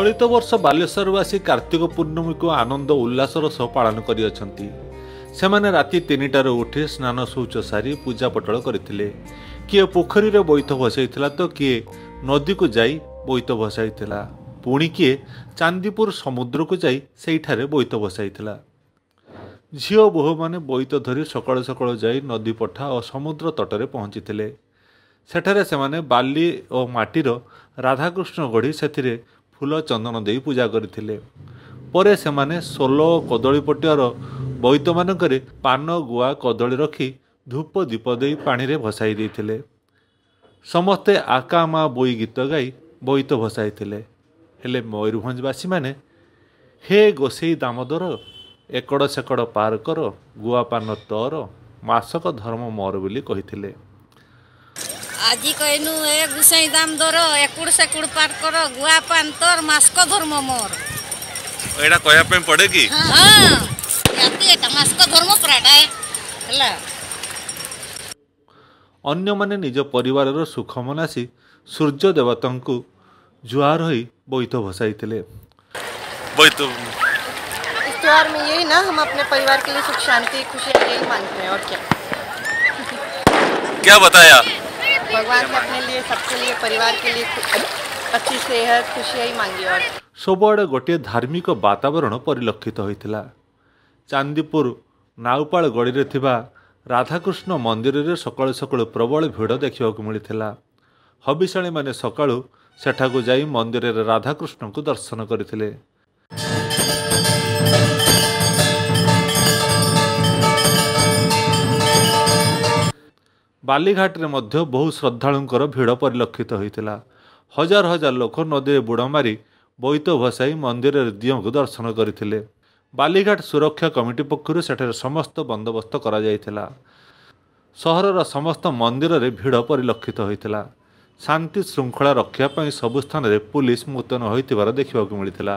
चलित वर्ष बालेश्वरवासी कार्तिक पूर्णमी को आनंद उल्लासर सह पालन करियछंती। सेमाने राति 3टार उठी स्नान शौच सारी पूजा पटल करथिले। किए पोखरी रे बोईत भसाइथिला तो किए नदी को जाई बोईत भसाइथिला, पुणी किए चांदीपुर समुद्र को जाई सेठारे बोईत भसाइथिला। झियो बोह माने बोईत धरी सकाळ सकाळ जाई नदी पठा और समुद्र तटरे पहुंचीथिले। सेठारे सेमाने बाली और माटीर राधाकृष्ण गढ़ी सेथिरे फूल चंदन दे पूजा करथिले। परे सेमाने सोल कदली पटियार बोईत मानकरे पान गुआ कदली रखी धूप दीप दे पानी रे भसाई देथिले। समस्ते आका मा बोई गीत गाई बोईत भसाइथिले। हेले मयूरभंजवासी माने हे गोसेई दामोदर एकड़ सेकड़ पार कर गुआ पान तोर मासक धर्म मोर बोली कहिथिले। আজি কইনু এ গুসাই দাম ধর একুড় সেকুড় পার কর গুয়া পান তোর মাস্ক ধর্ম মোর। एडा कहया पे पड़े की हां याते এটা মাস্ক ধর্ম প্রাডায় হলা। अन्य माने निज परिवार सुख मनासी सूर्य देवता को जुआर होई बोईत भसाइथिले। बोईत इस त्योहार में यही ना हम अपने परिवार के लिए सुख शांति खुशियाँ यही मांगते हैं और क्या बताया भगवान ने अपने लिए सबके लिए परिवार के लिए अच्छी सेहत खुशियाँ ही मांगी। और सबुआड़े गोटे धार्मिक वातावरण परिलक्षित होइथिला। चांदीपुर नाउपाल गड़ी रे थिबा राधाकृष्ण मंदिर रे सकाळु सकाळु प्रबल भिड़ देखा मिलता। हबिशाणी माने सकाळु सेठाकु जाई मंदिर रे राधाकृष्ण को दर्शन करथिले। बालीघाट रे मध्य बहु श्रद्धालुंकर भिड़ परिलक्षित होइथिला। हजार हजार लोक नदी बुड़ मारी बोईत भसाई मंदिर रे दियों को दर्शन करथिले। बालीघाट सुरक्षा कमिटी पक्षरु सेठारे समस्त बंदोबस्त करा जायथिला। सहरर समस्त मंदिर रे भिड़ परिलक्षित होइथिला। शांति श्रृंखला रक्षा पई सबु स्थान रे पुलिस मुतयन होइतिबार देखिबाकु मिलिथिला।